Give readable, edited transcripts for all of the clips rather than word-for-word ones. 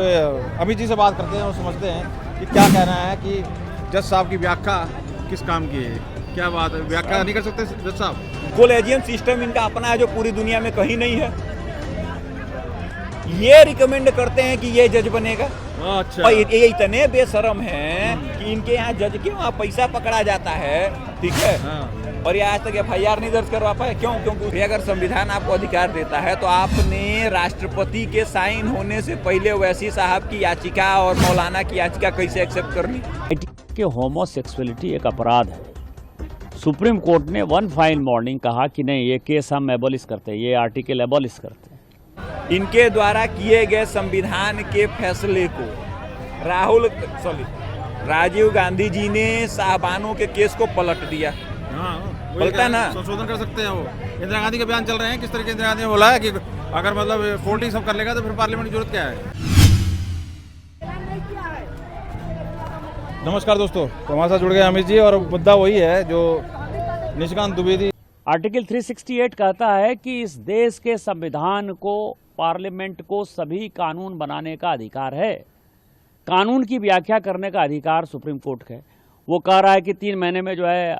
अमित जी से बात करते हैं और समझते हैं कि क्या कहना है कि जज साहब की व्याख्या किस काम की है। क्या बात है, व्याख्या नहीं कर सकते जज साहब? कोलेजियम सिस्टम इनका अपना है जो पूरी दुनिया में कहीं नहीं है। ये रिकमेंड करते हैं कि ये जज बनेगा। अच्छा। और ये इतने बेशरम हैं कि इनके यहाँ जज के वहाँ पैसा पकड़ा जाता है, ठीक है। हाँ। और ये आज तक FIR नहीं दर्ज करवा पाए। क्यों? क्योंकि अगर संविधान आपको अधिकार देता है तो आपने राष्ट्रपति के साइन होने से पहले वैसी साहब की याचिका और मौलाना की याचिका कैसे एक्सेप्ट करनी? कि होमोसेक्सुअलिटी एक अपराध है। सुप्रीम कोर्ट ने वन फाइन मॉर्निंग कहा कि नहीं, ये केस हम एबॉलिश करते हैं, ये आर्टिकल एबॉलिश करते हैं। इनके द्वारा किए गए संविधान के फैसले को राजीव गांधी जी ने साहबानों के केस को पलट दिया। बोलता ना, संशोधन कर सकते हैं। वो इंदिरा गांधी के बयान चल रहे हैं, किस तरीके इंदिरा गांधी ने बोला है कि अगर मतलब कोर्ट ही सब कर लेगा तो फिर पार्लियामेंट की जरूरत क्या है। नमस्कार दोस्तों, तो हमारे साथ जुड़ गए अमित जी और मुद्दा वही है जो निशिकांत द्विवेदी। आर्टिकल 368 कहता है कि इस देश के संविधान को, पार्लियामेंट को सभी कानून बनाने का अधिकार है। कानून की व्याख्या करने का अधिकार सुप्रीम कोर्ट का है। वो कह रहा है कि 3 महीने में जो है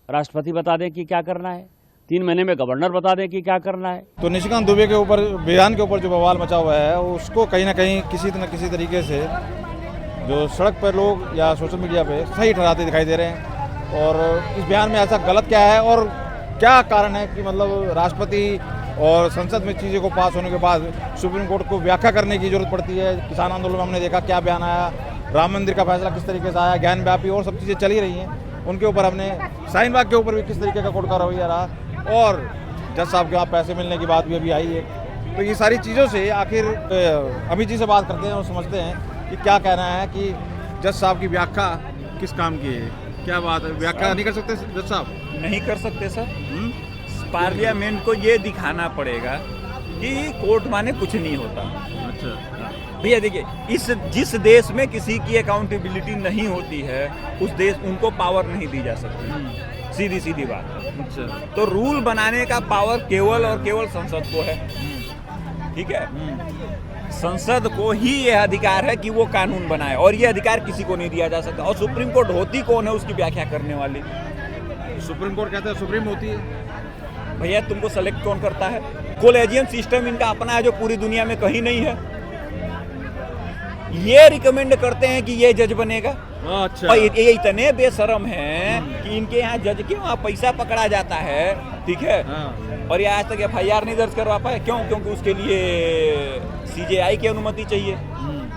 राष्ट्रपति बता दें कि क्या करना है, 3 महीने में गवर्नर बता दें कि क्या करना है। तो निशिकांत दुबे के ऊपर, बयान के ऊपर जो बवाल मचा हुआ है, उसको कहीं ना कहीं किसी न किसी तरीके से जो सड़क पर लोग या सोशल मीडिया पे सही ठहराते दिखाई दे रहे हैं। और इस बयान में ऐसा गलत क्या है और क्या कारण है कि मतलब राष्ट्रपति और संसद में चीज़ों को पास होने के बाद सुप्रीम कोर्ट को व्याख्या करने की जरूरत पड़ती है। किसान आंदोलन में हमने देखा क्या बयान आया, राम मंदिर का फैसला किस तरीके से आया, ज्ञान व्यापी और सब चीज़ें चली रही हैं, उनके ऊपर हमने शाहीन बाग के ऊपर भी किस तरीके का कोर्ट का रवैया रहा और जज साहब के वहाँ पैसे मिलने की बात भी अभी आई है। तो ये सारी चीज़ों से आखिर अमित जी से बात करते हैं और समझते हैं कि क्या कहना है कि जज साहब की व्याख्या किस काम की है। क्या बात है, व्याख्या नहीं कर सकते जज साहब? नहीं कर सकते सर। पार्लियामेंट को ये दिखाना पड़ेगा कि कोर्ट माने कुछ नहीं होता। अच्छा भैया देखिए, जिस देश में किसी की अकाउंटेबिलिटी नहीं होती है उस देश उनको पावर नहीं दी जा सकती। सीधी सीधी बात है। अच्छा। तो रूल बनाने का पावर केवल और केवल संसद को है, ठीक है। संसद को ही यह अधिकार है कि वो कानून बनाए और ये अधिकार किसी को नहीं दिया जा सकता। और सुप्रीम कोर्ट होती कौन है उसकी व्याख्या करने वाली? सुप्रीम कोर्ट कहते हैं सुप्रीम होती है। भैया तुमको सेलेक्ट कौन करता है? कोलेजियम सिस्टम इनका अपना है जो पूरी दुनिया में कहीं नहीं है। ये रिकमेंड करते हैं कि ये जज बनेगा। अच्छा। और ये इतने बेशरम हैं कि इनके यहाँ जज के वहाँ पैसा पकड़ा जाता है, ठीक है। हाँ। और ये आज तक FIR नहीं दर्ज करवा पाए। क्यों? क्योंकि उसके लिए CJI की अनुमति चाहिए।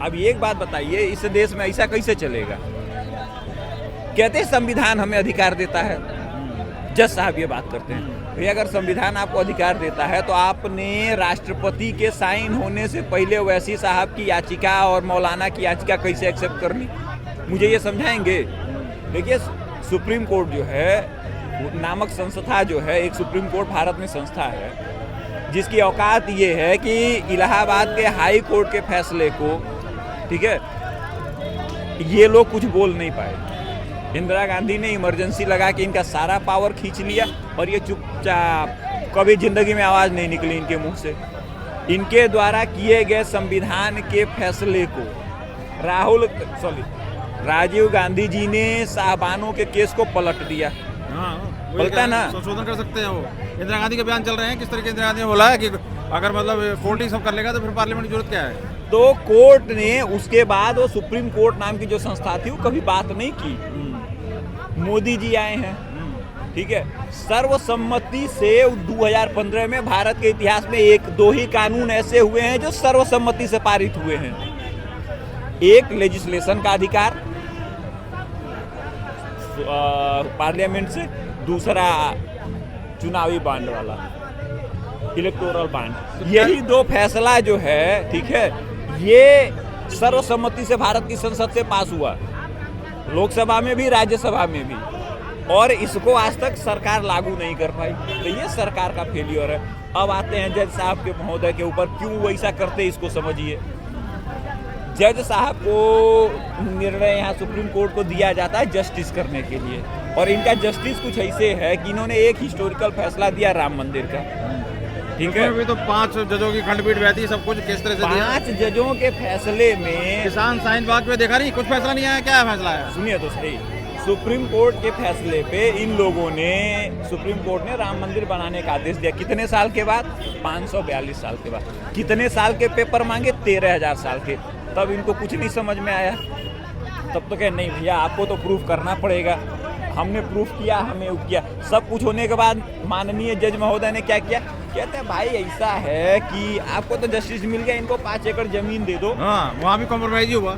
अब एक बात बताइए, इस देश में ऐसा कैसे चलेगा? कहते हैं संविधान हमें अधिकार देता है, जज साहब ये बात करते हैं। भैया अगर संविधान आपको अधिकार देता है तो आपने राष्ट्रपति के साइन होने से पहले वैसी साहब की याचिका और मौलाना की याचिका कैसे एक्सेप्ट करनी? मुझे ये समझाएंगे? देखिए, सुप्रीम कोर्ट जो है नामक संस्था जो है, एक सुप्रीम कोर्ट भारत में संस्था है जिसकी औकात ये है कि इलाहाबाद के हाई कोर्ट के फैसले को, ठीक है, ये लोग कुछ बोल नहीं पाए। इंदिरा गांधी ने इमरजेंसी लगा के इनका सारा पावर खींच लिया और ये चुपचाप, कभी जिंदगी में आवाज़ नहीं निकली इनके मुंह से। इनके द्वारा किए गए संविधान के फैसले को राजीव गांधी जी ने साहबानों के केस को पलट दिया। बोलता ना, संशोधन कर सकते हैं। वो इंदिरा गांधी के बयान चल रहे हैं, किस तरीके इंदिरा गांधी ने बोला है कि अगर मतलब कोर्ट ही सब कर लेगा तो फिर पार्लियामेंट की जरूरत क्या है। तो कोर्ट ने उसके बाद वो सुप्रीम कोर्ट नाम की जो संस्था थी वो कभी बात नहीं की। मोदी जी आए हैं, ठीक है, सर्वसम्मति से 2015 में भारत के इतिहास में 1-2 ही कानून ऐसे हुए हैं जो सर्वसम्मति से पारित हुए हैं। एक लेजिस्लेशन का अधिकार पार्लियामेंट से, दूसरा चुनावी बांड वाला, इलेक्टोरल बांड। यही 2 फैसला जो है, ठीक है, ये सर्वसम्मति से भारत की संसद से पास हुआ, लोकसभा में भी, राज्यसभा में भी, और इसको आज तक सरकार लागू नहीं कर पाई। तो ये सरकार का फेलियर है। अब आते हैं जज साहब के महोदय के ऊपर, क्यों वैसा करते इसको समझिए। जज साहब को निर्णय यहाँ सुप्रीम कोर्ट को दिया जाता है जस्टिस करने के लिए, और इनका जस्टिस कुछ ऐसे है कि इन्होंने एक हिस्टोरिकल फैसला दिया राम मंदिर का, ठीक है, अभी तो 5 जजों की खंडपीठ बैठी, सब कुछ किस तरह से दिया। 5 जजों के फैसले में किसान साइंस बाग पे देखा नहीं, कुछ फैसला नहीं आया, क्या फैसला है? सुनिए तो सही, सुप्रीम कोर्ट के फैसले पे इन लोगों ने, सुप्रीम कोर्ट ने राम मंदिर बनाने का आदेश दिया। कितने साल के बाद? 542 साल के बाद। कितने साल के पेपर मांगे? 13,000 साल के। तब इनको कुछ नहीं समझ में आया। तब तो कहे नहीं भैया आपको तो प्रूफ करना पड़ेगा। हमने प्रूफ किया, हमें वो किया। सब कुछ होने के बाद माननीय जज महोदय ने क्या किया? कहते हैं भाई ऐसा है कि आपको तो जस्टिस मिल गया, इनको 5 एकड़ जमीन दे दो। हाँ, वहाँ भी कॉम्प्रोमाइज ही हुआ।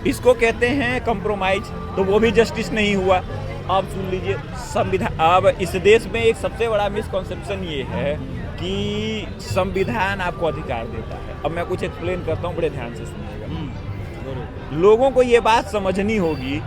इसको कहते हैं कॉम्प्रोमाइज, तो वो भी जस्टिस नहीं हुआ। अब सुन लीजिए, संविधान, अब इस देश में एक सबसे बड़ा मिसकॉन्सेप्शन ये है कि संविधान आपको अधिकार देता है। अब मैं कुछ एक्सप्लेन करता हूँ, बड़े ध्यान से सुनिएगा। लोगों को ये बात समझनी होगी,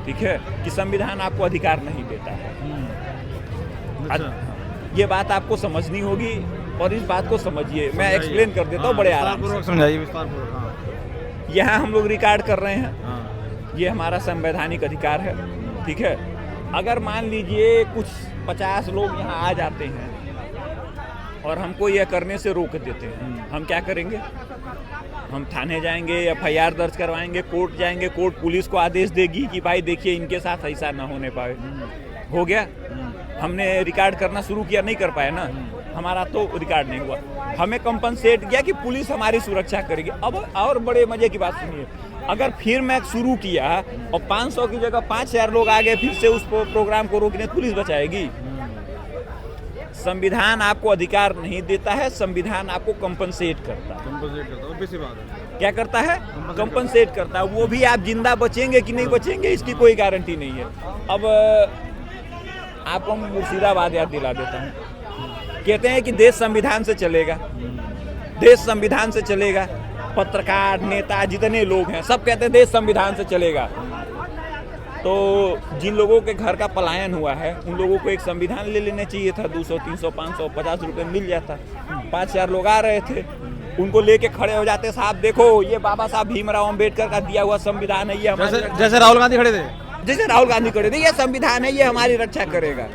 ठीक है, कि संविधान आपको अधिकार नहीं देता है। ये बात आपको समझनी होगी और इस बात को समझिए। मैं एक्सप्लेन कर देता हूँ बड़े आराम से। समझाइए विस्तारपूर्वक। यहाँ हम लोग रिकॉर्ड कर रहे हैं, ये हमारा संवैधानिक अधिकार है, ठीक है। अगर मान लीजिए कुछ 50 लोग यहाँ आ जाते हैं और हमको यह करने से रोक देते हैं, हम क्या करेंगे? हम थाने जाएंगे, FIR दर्ज करवाएंगे, कोर्ट जाएंगे, कोर्ट पुलिस को आदेश देगी कि भाई देखिए इनके साथ ऐसा ना होने पाए। हो गया, हमने रिकॉर्ड करना शुरू किया, नहीं कर पाए ना, हमारा तो रिकॉर्ड नहीं हुआ। हमें कंपनसेट किया कि पुलिस हमारी सुरक्षा करेगी। अब और बड़े मजे की बात सुनिए, अगर फिर मैं शुरू किया और 500 की जगह 5,000 लोग आ गए फिर से उस प्रोग्राम को रोकने, पुलिस बचाएगी? संविधान आपको अधिकार नहीं देता है, संविधान आपको कंपनसेट करता है। ऑब्वियसली बात है। क्या करता है? कंपनसेट करता है। वो भी आप जिंदा बचेंगे कि नहीं बचेंगे इसकी कोई गारंटी नहीं है। अब आपको मुर्शिदाबाद याद दिला देता हूँ। कहते हैं कि देश संविधान से चलेगा, देश संविधान से चलेगा। पत्रकार, नेता, जितने लोग हैं सब कहते हैं देश संविधान से चलेगा। तो जिन लोगों के घर का पलायन हुआ है उन लोगों को एक संविधान ले लेना चाहिए था। 200, 300, 500, 50 रुपये मिल जाता। 5,000 लोग आ रहे थे, उनको लेके खड़े हो जाते, साहब देखो ये बाबा साहब भीमराव अम्बेडकर का दिया हुआ संविधान है, ये जैसे राहुल गांधी खड़े थे, जैसे राहुल गांधी खड़े थे, ये संविधान है, ये हमारी रक्षा करेगा।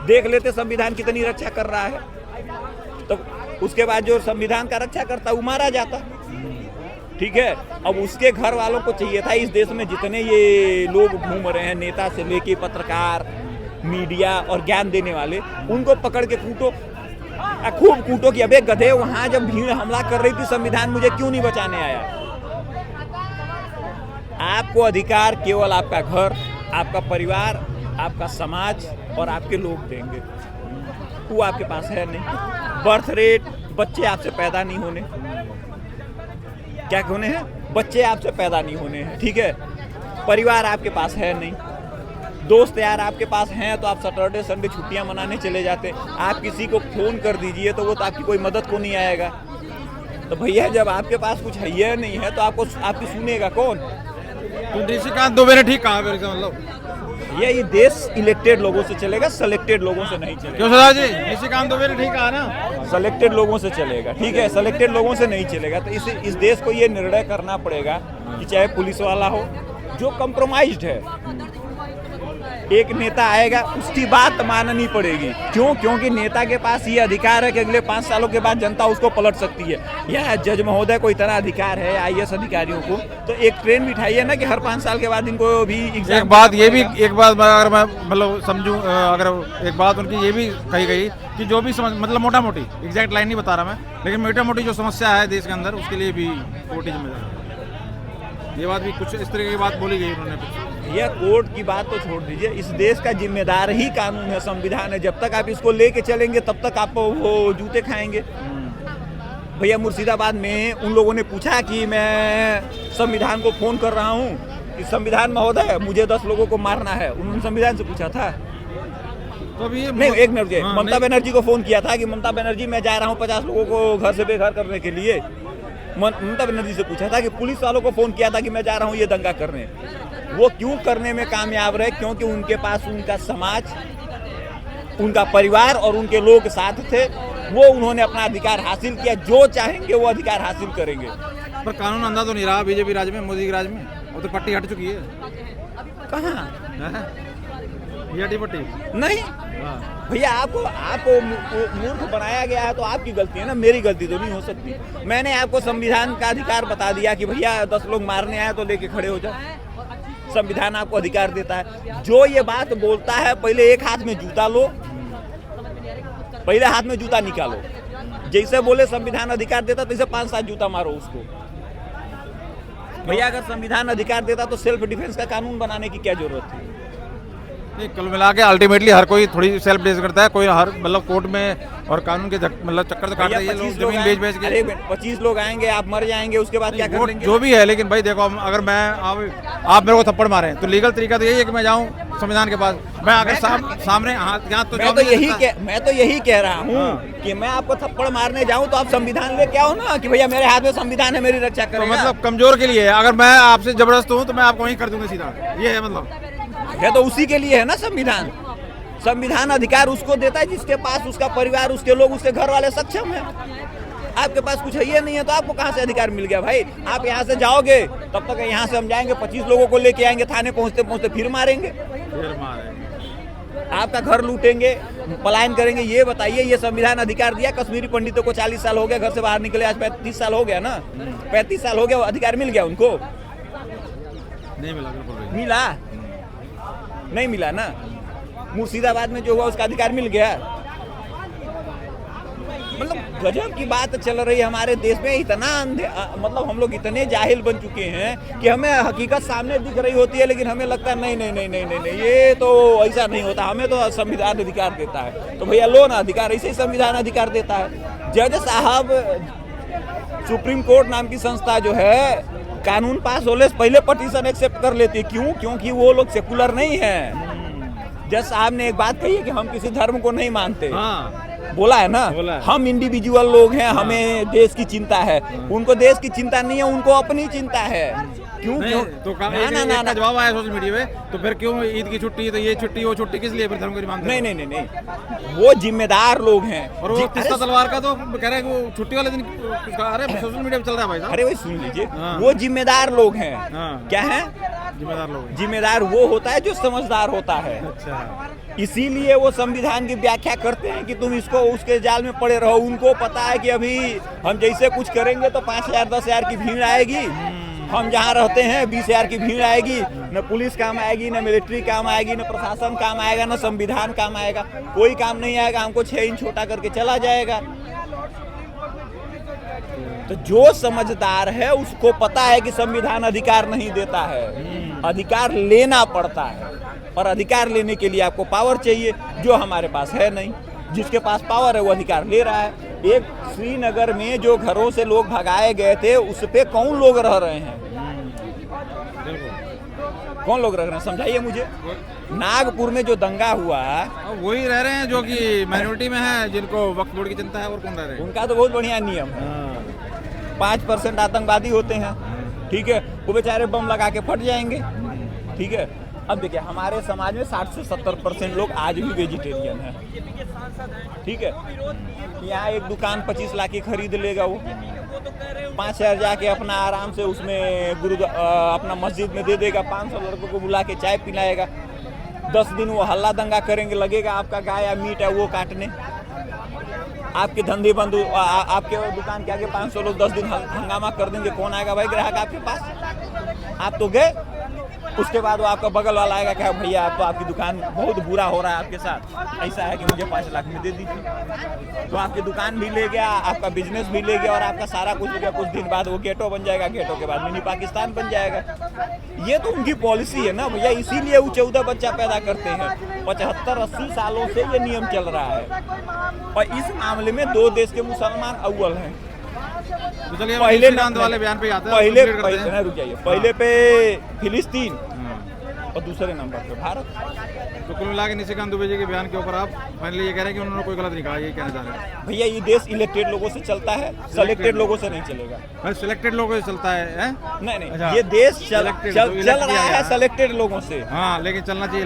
देख लेते संविधान कितनी रक्षा कर रहा है। तो उसके बाद जो संविधान का रक्षा करता वो मारा जाता, ठीक है। अब उसके घर वालों को चाहिए था, इस देश में जितने ये लोग घूम रहे हैं, नेता से लेके पत्रकार, मीडिया और ज्ञान देने वाले, उनको पकड़ के कूटो, खूब कूटो कि अबे गधे, वहां जब भीड़ हमला कर रही थी संविधान मुझे क्यों नहीं बचाने आया? आपको अधिकार केवल आपका घर, आपका परिवार, आपका समाज और आपके लोग देंगे, वो आपके पास है नहीं। बर्थ रेट, बच्चे आपसे पैदा नहीं होने, क्या होने हैं? बच्चे आपसे पैदा नहीं होने हैं, ठीक है। परिवार आपके पास है नहीं, दोस्त यार आपके पास हैं तो आप सैटरडे संडे छुट्टियां मनाने चले जाते। आप किसी को फोन कर दीजिए तो वो तो आपकी कोई मदद को नहीं आएगा। तो भैया जब आपके पास कुछ है नहीं है तो आपको आपकी सुनेगा कौन? तो निशिकांत दुबे ने ठीक कहा, मतलब ये देश इलेक्टेड लोगों से चलेगा, सेलेक्टेड लोगों से नहीं चलेगा। क्यों सरदार जी? निशिकांत दुबे ने ठीक कहा ना, सेलेक्टेड लोगों से चलेगा, ठीक है, सेलेक्टेड लोगों से नहीं चलेगा। तो इस देश को ये निर्णय करना पड़ेगा कि चाहे पुलिस वाला हो जो कंप्रोमाइज्ड है, एक नेता आएगा उसकी बात माननी पड़ेगी। क्यों? क्योंकि नेता के पास ये अधिकार है कि अगले 5 सालों के बाद जनता उसको पलट सकती है। या जज महोदय को इतना अधिकार है, IAS अधिकारियों को, तो एक ट्रेन बिठाइए ना कि हर 5 साल के बाद इनको भी एग्जाम। एक बात अगर मैं मतलब समझूं, अगर एक बात उनकी ये भी कही गई कि जो भी मतलब मोटा मोटी, एग्जैक्ट लाइन नहीं बता रहा मैं, लेकिन मोटा मोटी जो समस्या है देश के अंदर उसके लिए भी कोर्ट ही जिम्मेदार है। ये बात भी कुछ इस तरह की बात बोली गई उन्होंने। यह कोर्ट की बात तो छोड़ दीजिए, इस देश का जिम्मेदार ही कानून है, संविधान है। जब तक आप इसको लेके चलेंगे तब तक आप वो जूते खाएंगे। भैया मुर्शिदाबाद में उन लोगों ने पूछा कि मैं संविधान को फोन कर रहा हूँ कि संविधान महोदय मुझे 10 लोगों को मारना है, उन्होंने संविधान से पूछा था। तो अभी नहीं, एक मिनट, ममता बनर्जी को फोन किया था कि ममता बनर्जी मैं जा रहा हूँ 50 लोगों को घर से बेघर करने के लिए। ममता बनर्जी से पूछा था कि पुलिस वालों को फोन किया था कि मैं जा रहा हूँ ये दंगा करने। वो क्यों करने में कामयाब रहे? क्योंकि उनके पास उनका समाज, उनका परिवार और उनके लोग साथ थे। वो उन्होंने अपना अधिकार हासिल किया, जो चाहेंगे वो अधिकार हासिल करेंगे। पर कानून अंधा तो नहीं रहा बीजेपी राज में, मोदी के राज में। अब तो पट्टी हट चुकी है। कहाँ? या टी नहीं भैया, आपको मूर्ख बनाया गया है तो आपकी गलती है ना, मेरी गलती तो नहीं हो सकती। मैंने आपको संविधान का अधिकार बता दिया कि भैया 10 लोग मारने आए तो लेके खड़े हो जाओ। संविधान आपको अधिकार देता है। जो ये बात बोलता है, पहले एक हाथ में जूता लो, पहले हाथ में जूता निकालो। जैसे बोले संविधान अधिकार देता तो इसे 5-7 जूता मारो उसको। भैया अगर संविधान अधिकार देता तो सेल्फ डिफेंस का कानून बनाने की क्या जरूरत थी? नहीं, कुल मिला के अल्टीमेटली हर कोई थोड़ी सेल्फ डिफेंस करता है, कोई हर मतलब कोर्ट में और कानून के मतलब चक्कर तो काटते हैं लोग, जमीन बेच के। अरे 25 लोग आएंगे, आप मर जाएंगे, उसके बाद क्या कर लेंगे? जो भी है, लेकिन भाई देखो, अगर मैं आप मेरे को थप्पड़ मारे तो लीगल तरीका तो यही है कि मैं जाऊं संविधान के पास। मैं अगर सामने यहाँ तो मैं तो यही कह रहा हूँ कि मैं आपको थप्पड़ मारने जाऊं तो आप संविधान लेके आओ ना, कि भैया मेरे हाथ में संविधान है, मेरी रक्षा करेगा। तो मतलब कमजोर के लिए है। अगर मैं आपसे जबरदस्त हूँ तो मैं आपको वहीं कर दूंगा सीधा, ये है मतलब। है तो उसी के लिए है ना संविधान। संविधान अधिकार उसको देता है जिसके पास उसका परिवार, उसके लोग, उसके घर वाले सक्षम है। आपके पास कुछ है ये नहीं है तो आपको कहाँ से अधिकार मिल गया भाई? आप यहाँ से जाओगे तब तक यहाँ से हम जाएंगे, 25 लोगों को लेके आएंगे, थाने पहुँचते पहुँचते फिर मारेंगे, आपका घर लूटेंगे, पलायन करेंगे। ये बताइए, ये संविधान अधिकार दिया कश्मीरी पंडितों को? 40 साल हो गया घर से बाहर निकले, आज 35 साल हो गया ना, 35 साल हो गया, अधिकार मिल गया उनको? नहीं मिला, मिला नहीं मिला ना। मुर्शिदाबाद में जो हुआ उसका अधिकार मिल गया। मतलब गजब की बात चल रही है हमारे देश में। इतना मतलब हम लोग इतने जाहिल बन चुके हैं कि हमें हकीकत सामने दिख रही होती है, लेकिन हमें लगता है नहीं, ये तो ऐसा नहीं होता, हमें तो संविधान अधिकार देता है। तो भैया लो ना अधिकार, ऐसे ही संविधान अधिकार देता है। जज साहब, सुप्रीम कोर्ट नाम की संस्था जो है, कानून पास होने से पहले पटिशन एक्सेप्ट कर लेती है। क्यों? क्योंकि वो लोग सेकुलर नहीं है। जज साहब ने एक बात कही है कि हम किसी धर्म को नहीं मानते। बोला है ना, हम इंडिविजुअल लोग हैं, हमें देश की चिंता है। उनको देश की चिंता नहीं है, उनको अपनी चिंता है। क्यों? तो ना जवाब आया सोशल मीडिया में, तो फिर क्यों ईद की छुट्टी, तो ये छुट्टी वो छुट्टी किस लिए फिर धर्म को नहीं मानते? नहीं, वो जिम्मेदार लोग हैं। और वो तीसरा तलवार का तो कह रहे हैं कि वो छुट्टी वाले दिन, अरे सोशल मीडिया पे चल रहा है भाई साहब। अरे भाई सुन लीजिए, वो जिम्मेदार लोग हैं। क्या है जिम्मेदार लोग? जिम्मेदार वो होता है जो समझदार होता है। अच्छा, इसीलिए वो संविधान की व्याख्या करते हैं कि तुम इसको उसके जाल में पड़े रहो। उनको पता है कि अभी हम जैसे कुछ करेंगे तो 5,000 10,000 की भीड़ आएगी। हम जहाँ रहते हैं 20,000 की भीड़ आएगी। न पुलिस काम आएगी, न मिलिट्री काम आएगी, न प्रशासन काम आएगा, न संविधान काम आएगा। कोई काम नहीं आएगा। हमको 6 इंच छोटा करके चला जाएगा। तो जो समझदार है उसको पता है कि संविधान अधिकार नहीं देता है, अधिकार लेना पड़ता है। और अधिकार लेने के लिए आपको पावर चाहिए, जो हमारे पास है नहीं। जिसके पास पावर है वो अधिकार ले रहा है। एक श्रीनगर में जो घरों से लोग भगाए गए थे, उस पे कौन लोग रह रहे हैं? कौन लोग रह रहे हैं समझाइए मुझे। नागपुर में जो दंगा हुआ, वही रह रहे हैं जो कि माइनॉरिटी में है, जिनको वक्फ बोर्ड की चिंता है। और कौन रह रहे हैं? उनका तो बहुत बढ़िया नियम है। 5% आतंकवादी होते हैं, ठीक है, वो बेचारे बम लगा के फट जाएंगे, ठीक है। अब देखिए हमारे समाज में 60 से 70% लोग आज भी वेजिटेरियन हैं, ठीक है। यहाँ एक दुकान 25 लाख की खरीद लेगा, वो 5,000 जाके अपना आराम से उसमें अपना मस्जिद में दे देगा। 500 लड़कों को बुला के चाय पिलाएगा। 10 दिन वो हल्ला दंगा करेंगे, लगेगा आपका गाय या मीट है वो काटने। आपके धंधे बंद, आपके दुकान के आगे 500 लोग 10 दिन हंगामा कर देंगे। कौन आएगा भाई ग्राहक आपके पास? आप तो गए। उसके बाद वो आपका बगल वाला आएगा क्या, भैया आप तो आपकी दुकान बहुत बुरा हो रहा है आपके साथ, ऐसा है कि मुझे 5 लाख में दे दीजिए। तो आपकी दुकान भी ले गया, आपका बिजनेस भी ले गया और आपका सारा कुछ ले गया। कुछ दिन बाद वो गेटो बन जाएगा, गेटो के बाद मिनी पाकिस्तान बन जाएगा। ये तो उनकी पॉलिसी है ना भैया, इसीलिए वो 14 बच्चा पैदा करते हैं। 75-80 सालों से ये नियम चल रहा है। और इस मामले में 2 देश के मुसलमान अव्वल हैं। पहले वाले बयान पे आते हैं, रुक जाइए, पहले पे फिलिस्तीन और दूसरे नंबर पे भारत। तो कुल मिला के निशिकांत दुबे जी के बयान के ऊपर आप फाइनली ये कह रहे हैं कि उन्होंने कोई गलत नहीं कहा, ये कहना चाह रहे हैं? भैया ये देश इलेक्टेड लोगों से चलता है, सिलेक्टेड लोगों से नहीं चलेगा। सिलेक्टेड लोगों से चलता है? नहीं, अच्छा, ये देश चल रहा है सिलेक्टेड लोगों से। हाँ, लेकिन चलना चाहिए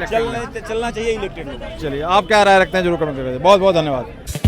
चलना चाहिए इलेक्टेड लोगों से। चलिए, आप क्या राय रखते हैं जरूर कमेंट करके। बहुत बहुत धन्यवाद।